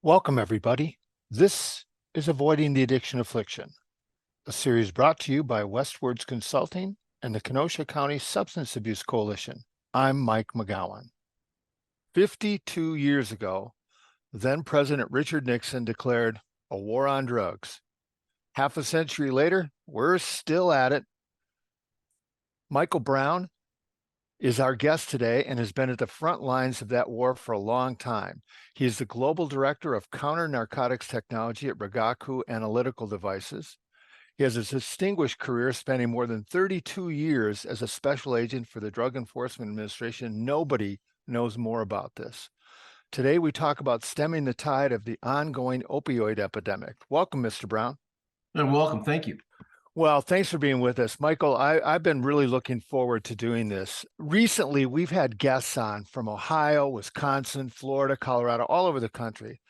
Welcome, everybody. This is Avoiding the Addiction Affliction, a series brought to you by Westwards Consulting and the Kenosha County Substance Abuse Coalition. I'm Mike McGowan. 52 years ago, then President Richard Nixon declared a war on drugs. Half a century later, we're still at it. Michael Brown is our guest today and has been at the front lines of that war for a long time. He is the Global Director of Counter Narcotics Technology at Rigaku Analytical Devices. He has a distinguished career spanning more than 32 years as a special agent for the Drug Enforcement Administration. Nobody knows more about this. Today, we talk about stemming the tide of the ongoing opioid epidemic. Welcome, Mr. Brown. And welcome. Thank you. Well, thanks for being with us. Michael, I've been really looking forward to doing this. Recently, we've had guests on from Ohio, Wisconsin, Florida, Colorado, all over the country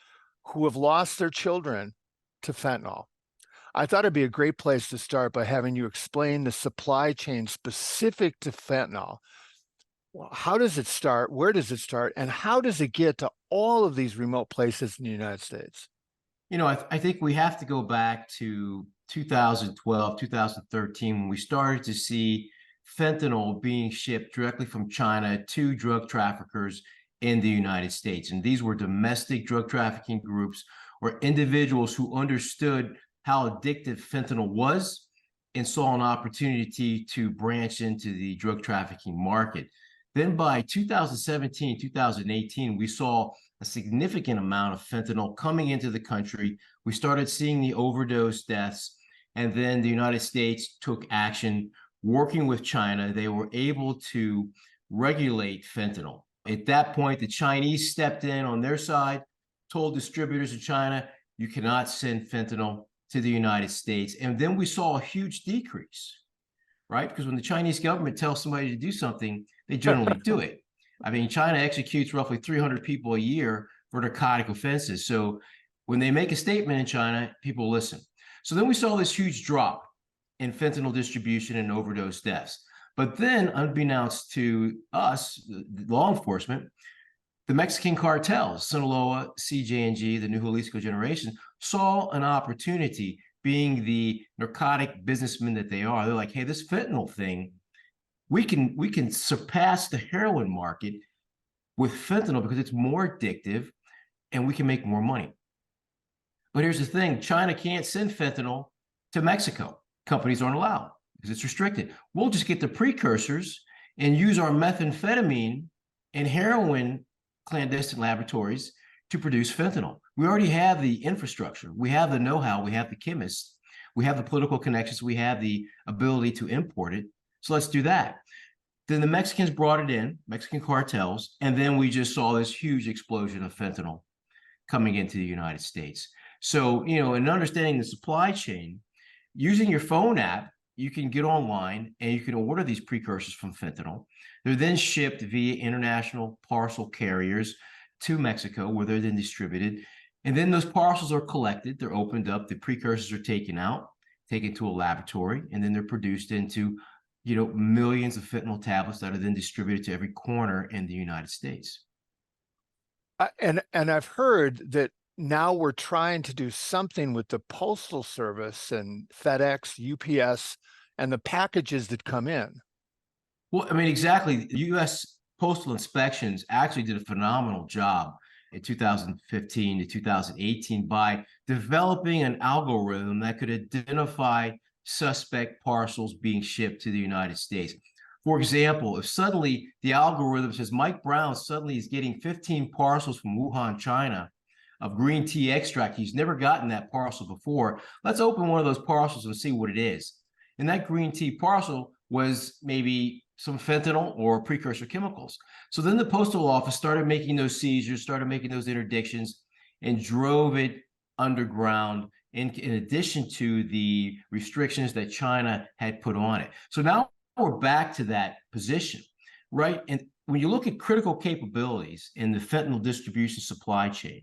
who have lost their children to fentanyl. I thought it'd be a great place to start by having you explain the supply chain specific to fentanyl. Well, how does it start? Where does it start? And how does it get to all of these remote places in the United States? You know, I think we have to go back to 2012, 2013, when we started to see fentanyl being shipped directly from China to drug traffickers in the United States. And these were domestic drug trafficking groups or individuals who understood how addictive fentanyl was and saw an opportunity to branch into the drug trafficking market. Then by 2017, 2018, we saw a significant amount of fentanyl coming into the country. We started seeing the overdose deaths, and then the United States took action working with China. They were able to regulate fentanyl. At that point, the Chinese stepped in on their side, told distributors in China, you cannot send fentanyl to the United States. And then we saw a huge decrease, right? Because when the Chinese government tells somebody to do something, they generally do it. I mean, China executes roughly 300 people a year for narcotic offenses. So when they make a statement in China, people listen. So then we saw this huge drop in fentanyl distribution and overdose deaths. But then, unbeknownst to us, law enforcement, the Mexican cartels, Sinaloa, CJ&G, the New Jalisco generation, saw an opportunity, being the narcotic businessmen that they are. They're like, hey, this fentanyl thing, we can surpass the heroin market with fentanyl because it's more addictive and we can make more money. But here's the thing, China can't send fentanyl to Mexico. Companies aren't allowed because it's restricted. We'll just get the precursors and use our methamphetamine and heroin clandestine laboratories to produce fentanyl. We already have the infrastructure. We have the know-how. We have the chemists. We have the political connections. We have the ability to import it. So let's do that. Then the Mexicans brought it in, Mexican cartels, and then we just saw this huge explosion of fentanyl coming into the United States. So, you know, in understanding the supply chain, using your phone app, you can get online and you can order these precursors from fentanyl. They're then shipped via international parcel carriers to Mexico, where they're then distributed. And then those parcels are collected, they're opened up, the precursors are taken out, taken to a laboratory, and then they're produced into, you know, millions of fentanyl tablets that are then distributed to every corner in the United States. And I've heard that now we're trying to do something with the Postal Service and FedEx, UPS, and the packages that come in. Well, I mean, exactly. The U.S. Postal Inspections actually did a phenomenal job in 2015 to 2018 by developing an algorithm that could identify suspect parcels being shipped to the United States. For example, if suddenly the algorithm says Mike Brown suddenly is getting 15 parcels from Wuhan, China, of green tea extract, he's never gotten that parcel before, let's open one of those parcels and see what it is. And that green tea parcel was maybe some fentanyl or precursor chemicals. So then the postal office started making those seizures, started making those interdictions, and drove it underground in addition to the restrictions that China had put on it. So now we're back to that position, right? And when you look at critical capabilities in the fentanyl distribution supply chain,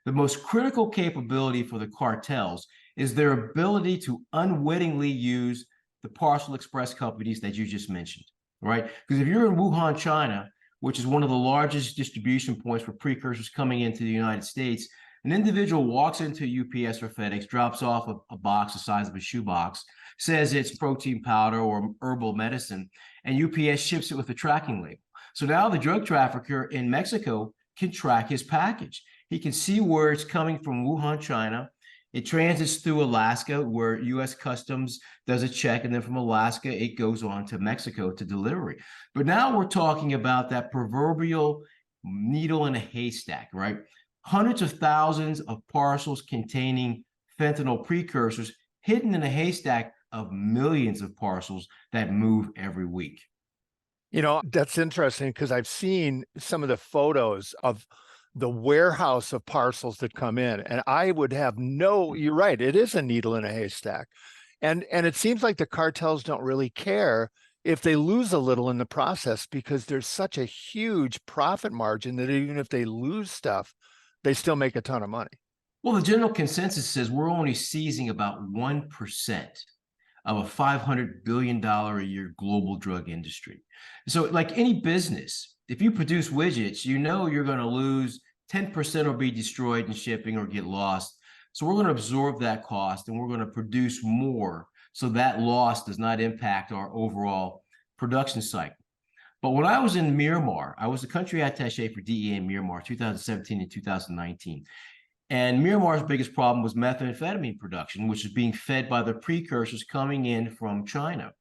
the most critical capability for the cartels is their ability to unwittingly use the parcel express companies that you just mentioned, right? Because if you're in Wuhan, China, which is one of the largest distribution points for precursors coming into the United States, an individual walks into UPS or FedEx, drops off a box the size of a shoebox, says it's protein powder or herbal medicine, and UPS ships it with a tracking label. So now the drug trafficker in Mexico can track his package. He can see where it's coming from Wuhan, China. It transits through Alaska, where US Customs does a check, and then from Alaska, it goes on to Mexico to delivery. But now we're talking about that proverbial needle in a haystack, right? Hundreds of thousands of parcels containing fentanyl precursors hidden in a haystack of millions of parcels that move every week. That's interesting because I've seen some of the photos of the warehouse of parcels that come in, and I would have you're right, it is a needle in a haystack. And it seems like the cartels don't really care if they lose a little in the process because there's such a huge profit margin that even if they lose stuff, they still make a ton of money. Well, the general consensus says we're only seizing about 1% of a $500 billion a year global drug industry. So like any business, if you produce widgets, you know you're going to lose 10% or be destroyed in shipping or get lost. So we're going to absorb that cost and we're going to produce more so that loss does not impact our overall production cycle. But when I was in Myanmar, I was the country attaché for DEA in Myanmar, 2017 and 2019. And Myanmar's biggest problem was methamphetamine production, which is being fed by the precursors coming in from China.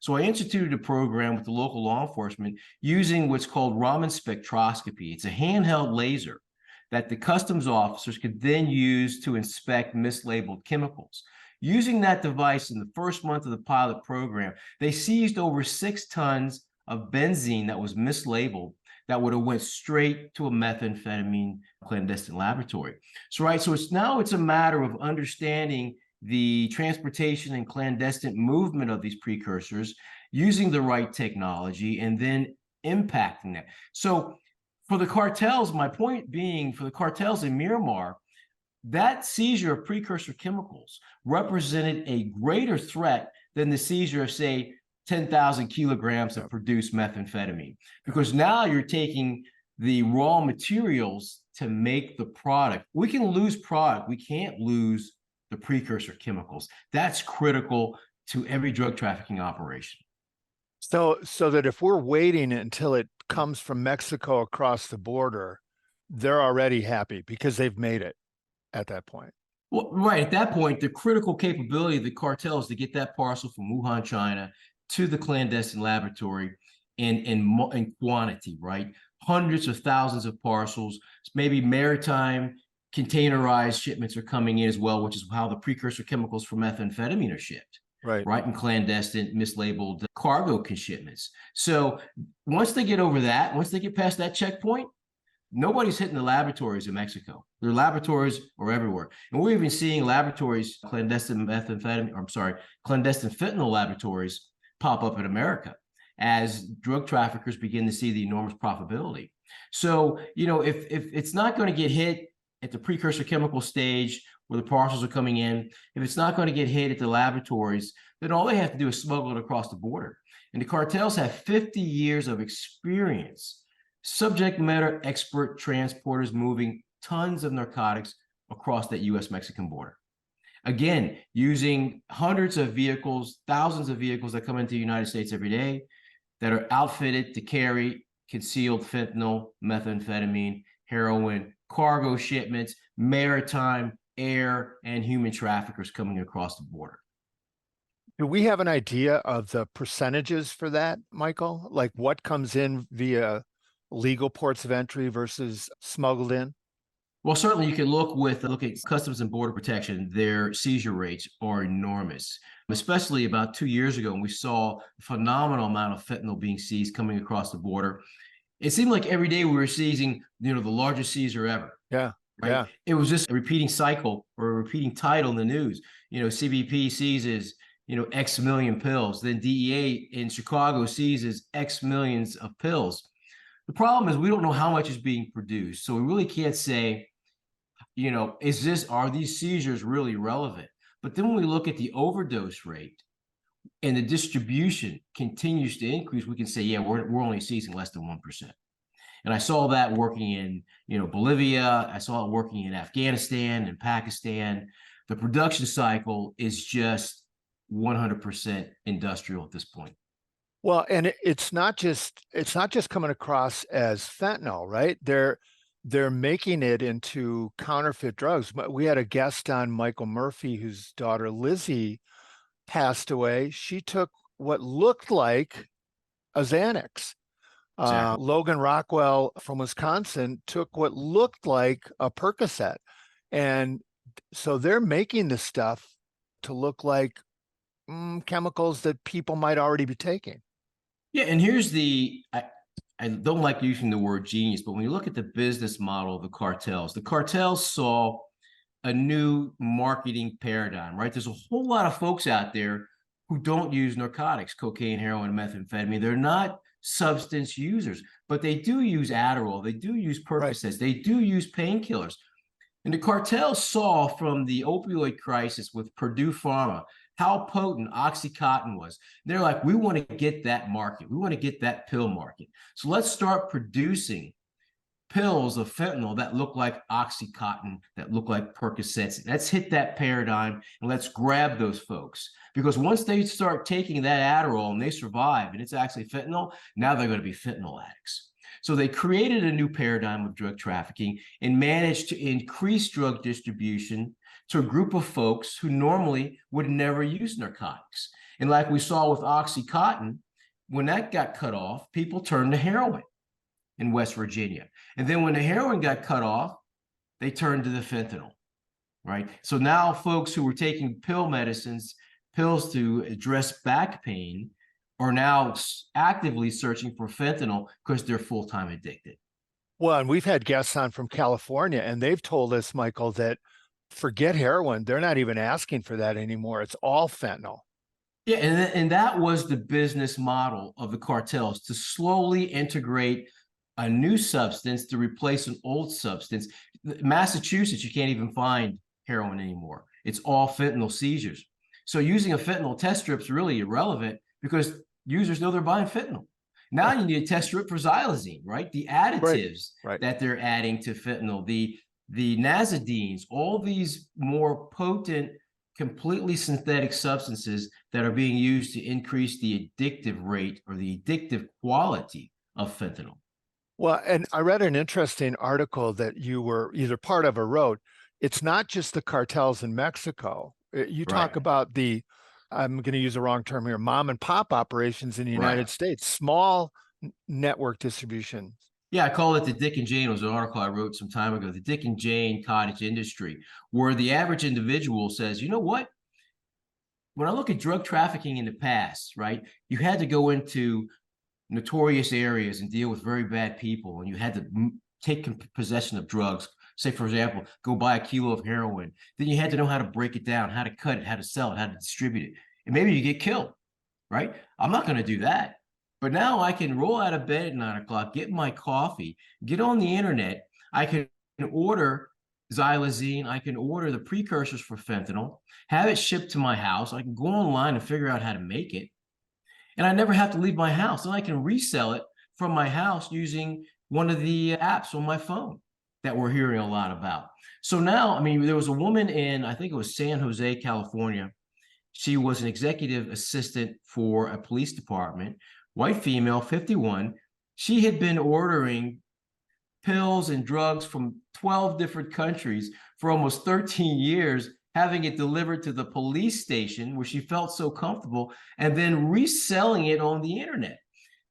So I instituted a program with the local law enforcement using what's called Raman spectroscopy. It's a handheld laser that the customs officers could then use to inspect mislabeled chemicals. Using that device in the first month of the pilot program, they seized over 6 tons of benzene that was mislabeled that would have went straight to a methamphetamine clandestine laboratory. So it's a matter of understanding the transportation and clandestine movement of these precursors, using the right technology, and then impacting that. So for the cartels, my point being, for the cartels in Myanmar, that seizure of precursor chemicals represented a greater threat than the seizure of, say, 10,000 kilograms of produced methamphetamine, because now you're taking the raw materials to make the product. We can lose product. We can't lose the precursor chemicals. That's critical to every drug trafficking operation. So that if we're waiting until it comes from Mexico across the border, they're already happy because they've made it at that point. Well, right. At that point, the critical capability of the cartel is to get that parcel from Wuhan, China, to the clandestine laboratory in quantity, right? Hundreds of thousands of parcels, maybe maritime containerized shipments are coming in as well, which is how the precursor chemicals for methamphetamine are shipped, right? In clandestine, mislabeled cargo shipments. So once they get over that, once they get past that checkpoint, nobody's hitting the laboratories in Mexico. Their laboratories are everywhere. And we're even seeing laboratories, clandestine fentanyl laboratories pop up in America as drug traffickers begin to see the enormous profitability. So, if it's not going to get hit at the precursor chemical stage where the parcels are coming in, if it's not going to get hit at the laboratories, then all they have to do is smuggle it across the border. And the cartels have 50 years of experience, subject matter expert transporters moving tons of narcotics across that US-Mexican border. Again, using hundreds of vehicles, thousands of vehicles that come into the United States every day that are outfitted to carry concealed fentanyl, methamphetamine, heroin, cargo shipments, maritime, air, and human traffickers coming across the border. Do we have an idea of the percentages for that, Michael? Like what comes in via legal ports of entry versus smuggled in? Well, certainly you can look at Customs and Border Protection. Their seizure rates are enormous, especially about 2 years ago when we saw a phenomenal amount of fentanyl being seized coming across the border. It seemed like every day we were seizing, the largest seizure ever. Yeah. Right. Yeah. It was just a repeating cycle or a repeating title in the news. CBP seizes, X million pills. Then DEA in Chicago seizes X millions of pills. The problem is we don't know how much is being produced. So we really can't say, are these seizures really relevant? But then when we look at the overdose rate and the distribution continues to increase, we can say, yeah, we're only seizing less than 1%. And I saw that working in, Bolivia. I saw it working in Afghanistan and Pakistan. The production cycle is just 100% industrial at this point. Well, and it's not just coming across as fentanyl, right? They're making it into counterfeit drugs. But we had a guest on, Michael Murphy, whose daughter Lizzie passed away. She took what looked like a Xanax. Exactly. Logan Rockwell from Wisconsin took what looked like a Percocet. And so they're making this stuff to look like chemicals that people might already be taking. Yeah, and here's I don't like using the word genius, but when you look at the business model of the cartels saw a new marketing paradigm, right? There's a whole lot of folks out there who don't use narcotics, cocaine, heroin, methamphetamine. They're not substance users, but they do use Adderall, they do use Right. Percocets, they do use painkillers. And the cartels saw from the opioid crisis with Purdue Pharma how potent Oxycontin was. They're like, we want to get that market. We want to get that pill market. So let's start producing pills of fentanyl that look like Oxycontin, that look like Percocets. Let's hit that paradigm and let's grab those folks. Because once they start taking that Adderall and they survive and it's actually fentanyl, now they're going to be fentanyl addicts. So they created a new paradigm of drug trafficking and managed to increase drug distribution to a group of folks who normally would never use narcotics. And like we saw with Oxycontin, when that got cut off, people turned to heroin in West Virginia. And then when the heroin got cut off, they turned to the fentanyl, right? So now folks who were taking pills to address back pain, are now actively searching for fentanyl because they're full-time addicted. Well, and we've had guests on from California, and they've told us, Michael, that forget heroin. They're not even asking for that anymore. It's all fentanyl. Yeah, and that was the business model of the cartels, to slowly integrate a new substance to replace an old substance. Massachusetts, you can't even find heroin anymore. It's all fentanyl seizures. So using a fentanyl test strip is really irrelevant because users know they're buying fentanyl. Now you need a test strip for xylazine, right? The additives Right. that they're adding to fentanyl, the nazidines, all these more potent, completely synthetic substances that are being used to increase the addictive rate or the addictive quality of fentanyl. Well, and I read an interesting article that you were either part of or wrote. It's not just the cartels in Mexico. You talk Right, about I'm going to use the wrong term here, mom and pop operations in the right. United States, small network distribution. Yeah, I call it the Dick and Jane. It was an article I wrote some time ago, the Dick and Jane cottage industry, where the average individual says, you know what? When I look at drug trafficking in the past, right, you had to go into notorious areas and deal with very bad people, and you had to take possession of drugs. Say, for example, go buy a kilo of heroin. Then you had to know how to break it down, how to cut it, how to sell it, how to distribute it. And maybe you get killed, right? I'm not going to do that. But now I can roll out of bed at 9 o'clock, get my coffee, get on the internet. I can order xylazine. I can order the precursors for fentanyl, have it shipped to my house. I can go online and figure out how to make it. And I never have to leave my house. And I can resell it from my house using one of the apps on my phone that we're hearing a lot about. So now, I mean, there was a woman in, I think it was San Jose, California. She was an executive assistant for a police department, white female, 51. She had been ordering pills and drugs from 12 different countries for almost 13 years, having it delivered to the police station where she felt so comfortable, and then reselling it on the internet.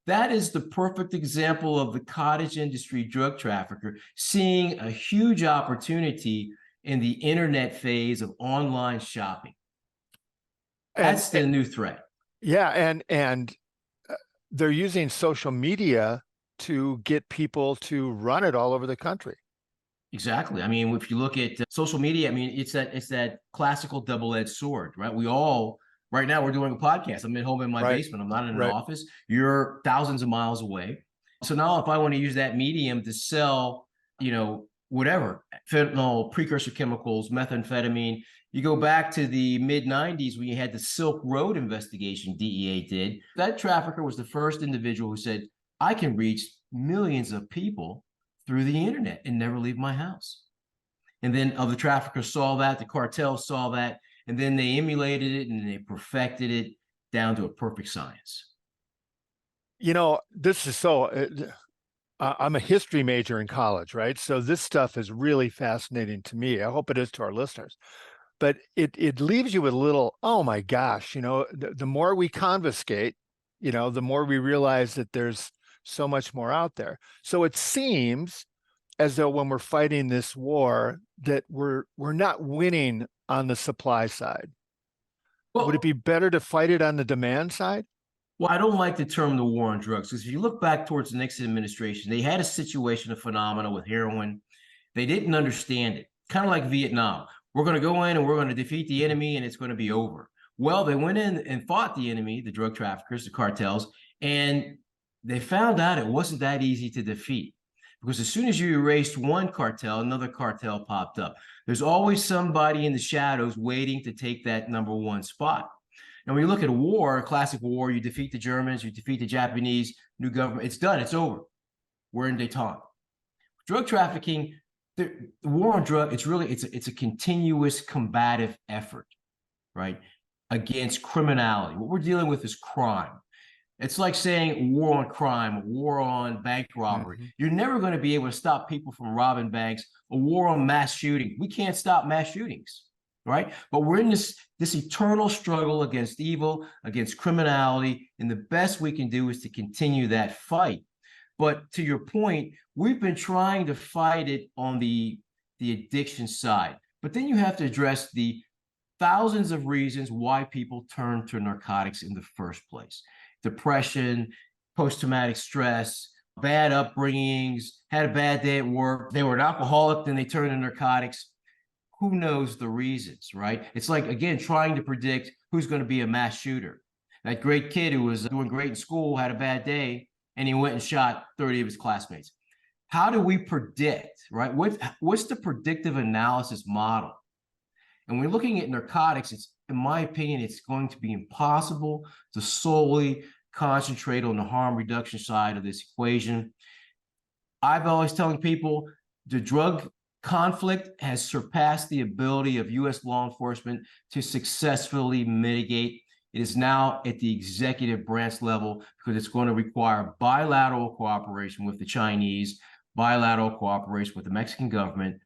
That is the perfect example of the cottage industry drug trafficker seeing a huge opportunity in the internet phase of online shopping. And That's the new threat. yeah, and they're using social media to get people to run it all over the country. Exactly. I mean, if you look at social media, I mean, it's that classical double-edged sword, right? We all right now we're doing a podcast. I'm at home in my Right. basement. I'm not in an Right. office. You're thousands of miles away. So now if I want to use that medium to sell, whatever, fentanyl, precursor chemicals, methamphetamine, You go back to the mid 90s when you had the Silk Road investigation DEA did. That trafficker was the first individual who said, I can reach millions of people through the internet and never leave my house. And then other traffickers saw that, the cartels saw that, and then they emulated it and they perfected it down to a perfect science. This is so, I'm a history major in college, right? So this stuff is really fascinating to me. I hope it is to our listeners. But it leaves you with a little, oh my gosh, the more we confiscate, the more we realize that there's so much more out there. So it seems as though when we're fighting this war that we're not winning on the supply side. Would it Well, be better to fight it on the demand side? well, I don't like the term the war on drugs because if you look back towards the Nixon administration, they had a situation, a phenomena with heroin. They didn't understand it, kind of like Vietnam. We're going to go in and we're going to defeat the enemy and it's going to be over. Well, they went in and fought the enemy, the drug traffickers, the cartels, and they found out it wasn't that easy to defeat because as soon as you erased one cartel, another cartel popped up. There's always somebody in the shadows waiting to take that number one spot. And when you look at a war, a classic war, you defeat the Germans, you defeat the Japanese, new government, it's done, it's over. We're in detente. Drug trafficking, the war on drug, it's a continuous combative effort, right? Against criminality. What we're dealing with is crime. It's like saying war on crime, war on bank robbery. Mm-hmm. You're never going to be able to stop people from robbing banks, a war on mass shooting. We can't stop mass shootings, right? But we're in this eternal struggle against evil, against criminality, and the best we can do is to continue that fight. But to your point, we've been trying to fight it on the addiction side. But then you have to address the thousands of reasons why people turn to narcotics in the first place. Depression, post-traumatic stress, bad upbringings, had a bad day at work. They were an alcoholic, then they turned to narcotics. Who knows the reasons, right? It's like, again, trying to predict who's going to be a mass shooter. That great kid who was doing great in school had a bad day and he went and shot 30 of his classmates. How do we predict, right? What's the predictive analysis model? And when we're looking at narcotics, in my opinion, it's going to be impossible to solely concentrate on the harm reduction side of this equation. I've always telling people the drug conflict has surpassed the ability of U.S. law enforcement to successfully mitigate. It is now at the executive branch level because it's going to require bilateral cooperation with the Chinese, bilateral cooperation with the Mexican government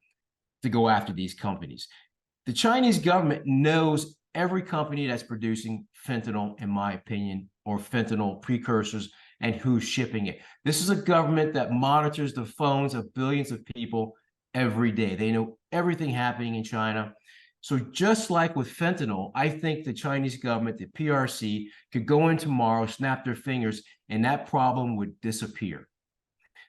to go after these companies. The Chinese government knows every company that's producing fentanyl, in my opinion, or fentanyl precursors and who's shipping it. This is a government that monitors the phones of billions of people every day. They know everything happening in China. So just like with fentanyl, I think the Chinese government, the PRC, could go in tomorrow, snap their fingers, and that problem would disappear.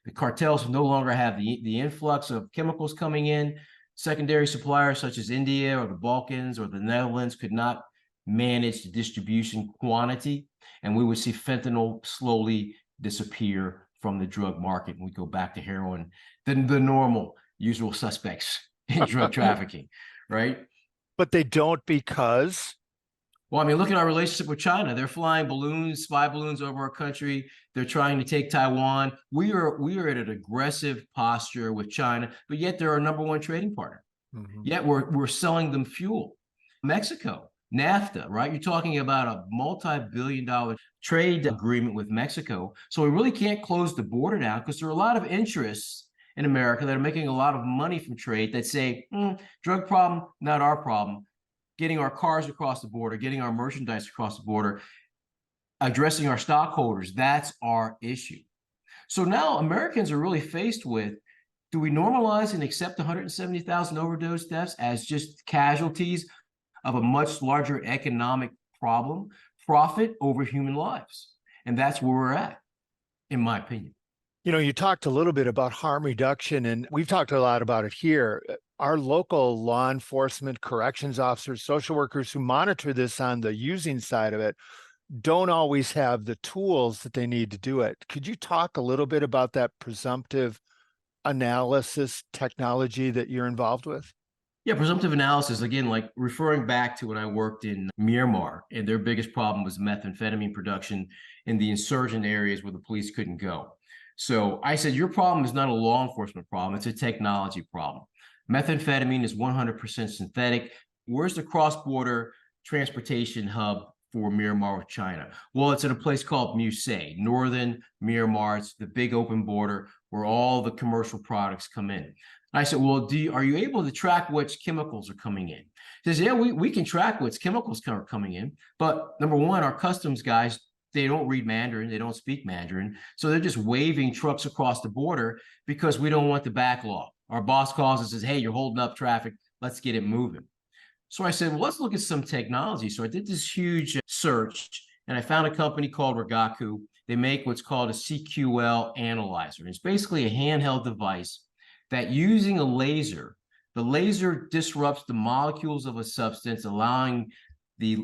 The cartels no longer have the influx of chemicals coming in. Secondary suppliers such as India or the Balkans or the Netherlands could not manage the distribution quantity, and we would see fentanyl slowly disappear from the drug market, and we go back to heroin, the normal usual suspects in drug trafficking, right? But they don't because Well, I mean, look at our relationship with China. They're flying balloons, spy balloons over our country. They're trying to take Taiwan. We are at an aggressive posture with China, but yet they're our number one trading partner. Mhm. Yet we're selling them fuel. Mexico, NAFTA, right? You're talking about a multi-billion-dollar trade agreement with Mexico. So we really can't close the border down because there are a lot of interests in America that are making a lot of money from trade that say, drug problem, not our problem. Getting our cars across the border, getting our merchandise across the border, addressing our stockholders, that's our issue. So now Americans are really faced with, do we normalize and accept 170,000 overdose deaths as just casualties of a much larger economic problem, profit over human lives? And that's where we're at, in my opinion. You talked a little bit about harm reduction, and we've talked a lot about it here. Our local law enforcement, corrections officers, social workers who monitor this on the using side of it don't always have the tools that they need to do it. Could you talk a little bit about that presumptive analysis technology that you're involved with? Yeah, presumptive analysis, again, like referring back to when I worked in Myanmar, and their biggest problem was methamphetamine production in the insurgent areas where the police couldn't go. So I said, your problem is not a law enforcement problem, it's a technology problem. Methamphetamine is 100% synthetic. Where's the cross-border transportation hub for Myanmar with China? Well, it's at a place called Musée, northern Myanmar. It's the big open border where all the commercial products come in. I said, well, are you able to track which chemicals are coming in? He says, yeah, we can track which chemicals are coming in. But number one, our customs guys, they don't read Mandarin. They don't speak Mandarin. So they're just waving trucks across the border because we don't want the backlog. Our boss calls and says, hey, you're holding up traffic. Let's get it moving. So I said, well, let's look at some technology. So I did this huge search and I found a company called Rigaku. They make what's called a CQL analyzer. It's basically a handheld device that using a laser, the laser disrupts the molecules of a substance, allowing the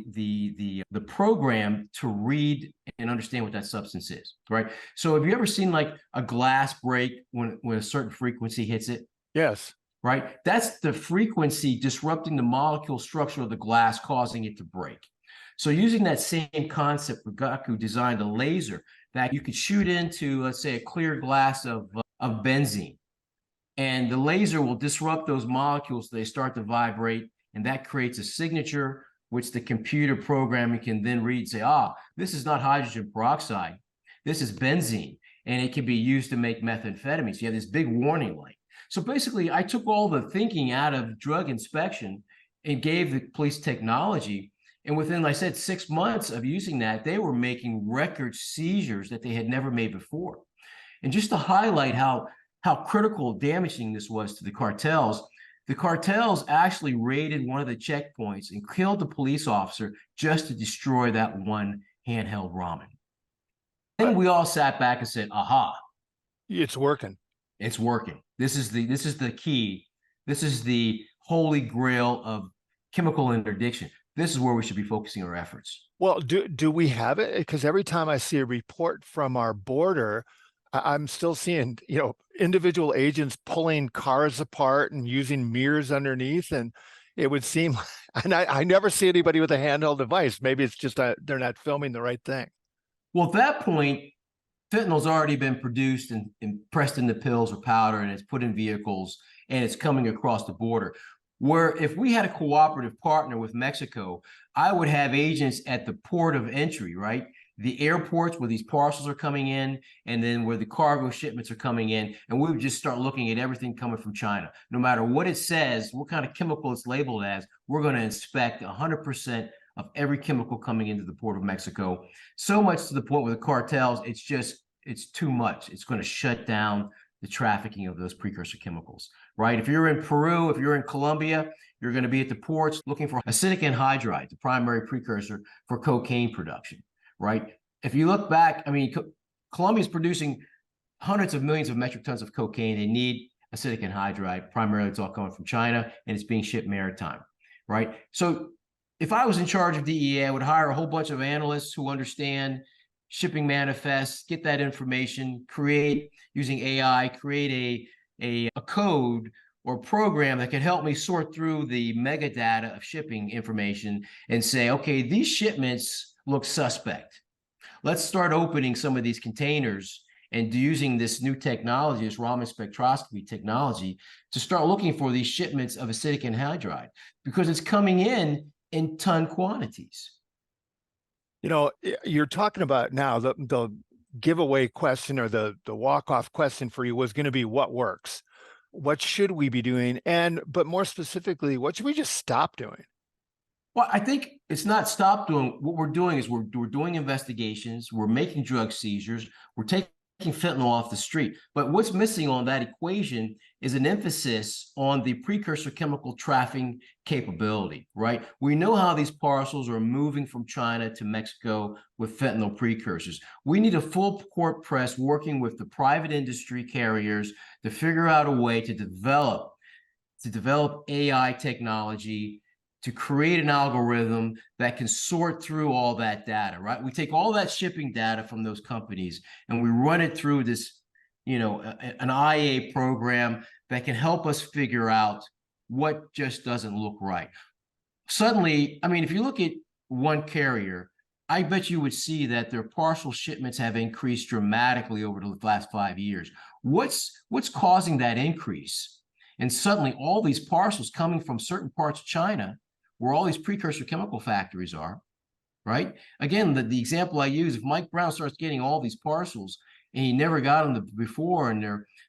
program to read and understand what that substance is, right? So have you ever seen like a glass break when a certain frequency hits it? Yes. Right? That's the frequency disrupting the molecule structure of the glass, causing it to break. So using that same concept, Rigaku designed a laser that you could shoot into, let's say, a clear glass of benzene. And the laser will disrupt those molecules so they start to vibrate, and that creates a signature which the computer programming can then read and say, this is not hydrogen peroxide, this is benzene, and it can be used to make methamphetamine. So you have this big warning light. So basically, I took all the thinking out of drug inspection and gave the police technology. And within, like I said, 6 months of using that, they were making record seizures that they had never made before. And just to highlight how critical damaging this was to the cartels actually raided one of the checkpoints and killed the police officer just to destroy that one handheld ramen. Then we all sat back and said, aha. It's working. It's working. This is the key. This is the holy grail of chemical interdiction. This is where we should be focusing our efforts. Well, do we have it? Because every time I see a report from our border, I'm still seeing, individual agents pulling cars apart and using mirrors underneath. And it would seem, and I never see anybody with a handheld device. Maybe it's just they're not filming the right thing. Well, at that point, fentanyl's already been produced and pressed into pills or powder, and it's put in vehicles, and it's coming across the border. Where if we had a cooperative partner with Mexico, I would have agents at the port of entry, right? The airports where these parcels are coming in, and then where the cargo shipments are coming in, and we would just start looking at everything coming from China. No matter what it says, what kind of chemical it's labeled as, we're going to inspect 100% of every chemical coming into the port of Mexico. So much to the point with the cartels, it's too much. It's going to shut down the trafficking of those precursor chemicals, right? If you're in Peru, if you're in Colombia, you're going to be at the ports looking for acetic anhydride, the primary precursor for cocaine production, right? If you look back, I mean, Colombia is producing hundreds of millions of metric tons of cocaine. They need acetic anhydride. Primarily, it's all coming from China, and it's being shipped maritime, right? So if I was in charge of DEA, I would hire a whole bunch of analysts who understand shipping manifests, get that information, create, using AI, create a code or program that can help me sort through the metadata of shipping information and say, okay, these shipments look suspect. Let's start opening some of these containers and using this new technology, this Raman spectroscopy technology, to start looking for these shipments of acetic anhydride because it's coming in ton quantities. You're talking about now the giveaway question or the walk-off question for you was going to be what works? What should we be doing? But more specifically, what should we just stop doing? Well, I think it's not stop doing. What we're doing is we're doing investigations. We're making drug seizures. We're taking fentanyl off the street. But what's missing on that equation is an emphasis on the precursor chemical trafficking capability, right? We know how these parcels are moving from China to Mexico with fentanyl precursors. We need a full court press working with the private industry carriers to figure out a way to develop AI technology to create an algorithm that can sort through all that data, right? We take all that shipping data from those companies and we run it through this, an IA program that can help us figure out what just doesn't look right. Suddenly, I mean, if you look at one carrier, I bet you would see that their parcel shipments have increased dramatically over the last 5 years. What's causing that increase? And suddenly all these parcels coming from certain parts of China, where all these precursor chemical factories are, right? Again, the example I use, if Mike Brown starts getting all these parcels and he never got them before, and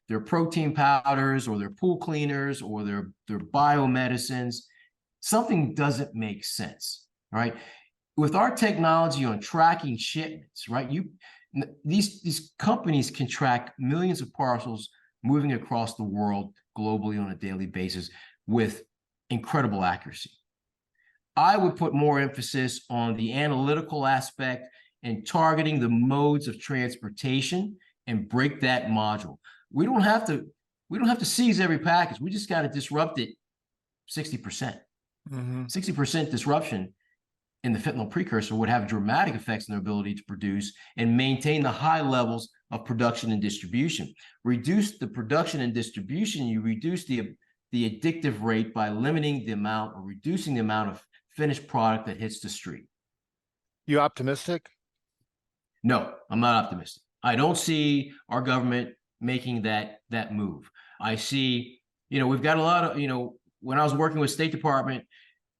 they're protein powders or they're pool cleaners or they're biomedicines, something doesn't make sense, right? With our technology on tracking shipments, right? These companies can track millions of parcels moving across the world globally on a daily basis with incredible accuracy. I would put more emphasis on the analytical aspect and targeting the modes of transportation and break that module. We don't have to seize every package. We just got to disrupt it 60%. 60% disruption in the fentanyl precursor would have dramatic effects on their ability to produce and maintain the high levels of production and distribution. Reduce the production and distribution, you reduce the addictive rate by limiting the amount or reducing the amount of finished product that hits the street. You optimistic? No, I'm not optimistic. I don't see our government making that move. I see, we've got a lot of, when I was working with State Department,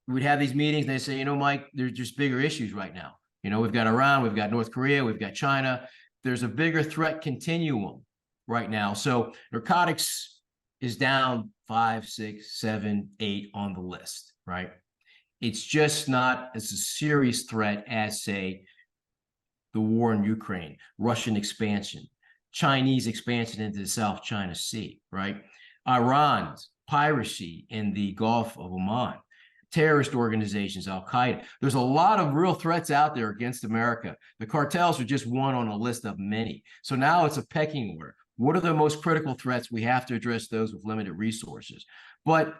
we'd have these meetings and they say, Mike, there's just bigger issues right now. We've got Iran, we've got North Korea, we've got China. There's a bigger threat continuum right now. So narcotics is down 5, 6, 7, 8 on the list, right? It's just not as a serious threat as, say, the war in Ukraine, Russian expansion, Chinese expansion into the South China Sea, right? Iran's piracy in the Gulf of Oman, terrorist organizations, Al-Qaeda. There's a lot of real threats out there against America. The cartels are just one on a list of many. So now it's a pecking order. What are the most critical threats? We have to address those with limited resources. But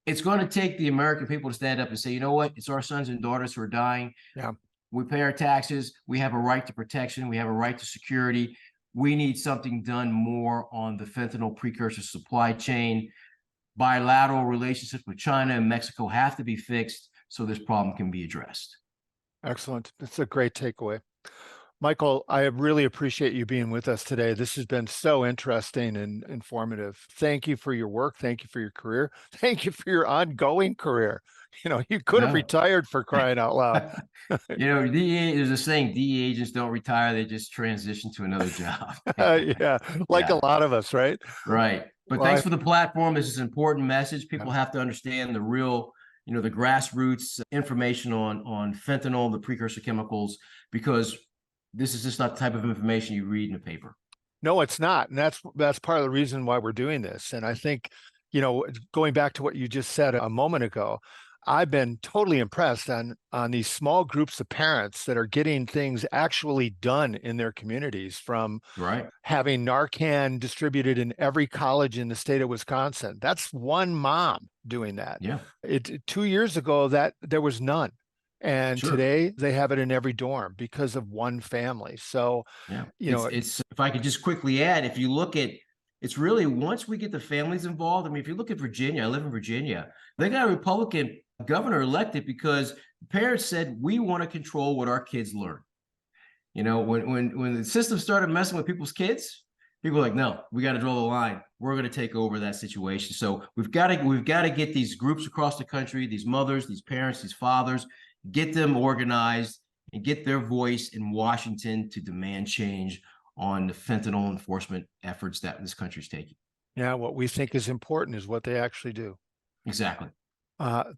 it's going to take the American people to stand up and say, you know what? It's our sons and daughters who are dying. Yeah. We pay our taxes. We have a right to protection. We have a right to security. We need something done more on the fentanyl precursor supply chain. Bilateral relationships with China and Mexico have to be fixed so this problem can be addressed. Excellent. That's a great takeaway. Michael, I really appreciate you being with us today. This has been so interesting and informative. Thank you for your work. Thank you for your career. Thank you for your ongoing career. You could have retired, for crying out loud. DEA, there's a saying, DEA agents don't retire, they just transition to another job. Yeah, like a lot of us, right? Right. But thanks for the platform. This is an important message. People have to understand the real, the grassroots information on fentanyl, the precursor chemicals, because this is just not the type of information you read in a paper. No, it's not. And that's part of the reason why we're doing this. And I think, going back to what you just said a moment ago, I've been totally impressed on these small groups of parents that are getting things actually done in their communities, from having Narcan distributed in every college in the state of Wisconsin. That's one mom doing that. Yeah. 2 years ago, that there was none. And today they have it in every dorm because of one family. So, it's if I could just quickly add, if you look at, it's really, once we get the families involved. I mean, if you look at Virginia, I live in Virginia, they got a Republican governor elected because parents said, we want to control what our kids learn. When the system started messing with people's kids, people were like, no, we got to draw the line. We're going to take over that situation. So we've got to get these groups across the country, these mothers, these parents, these fathers, get them organized and get their voice in Washington to demand change on the fentanyl enforcement efforts that this country is taking. Yeah, what we think is important is what they actually do. Exactly.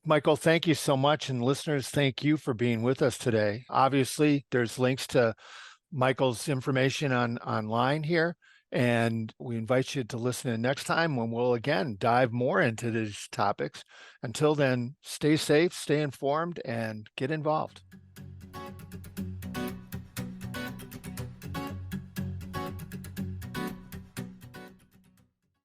Michael, thank you so much. And listeners, thank you for being with us today. Obviously, there's links to Michael's information online here. And we invite you to listen in next time when we'll again dive more into these topics. Until then, stay safe, stay informed, and get involved.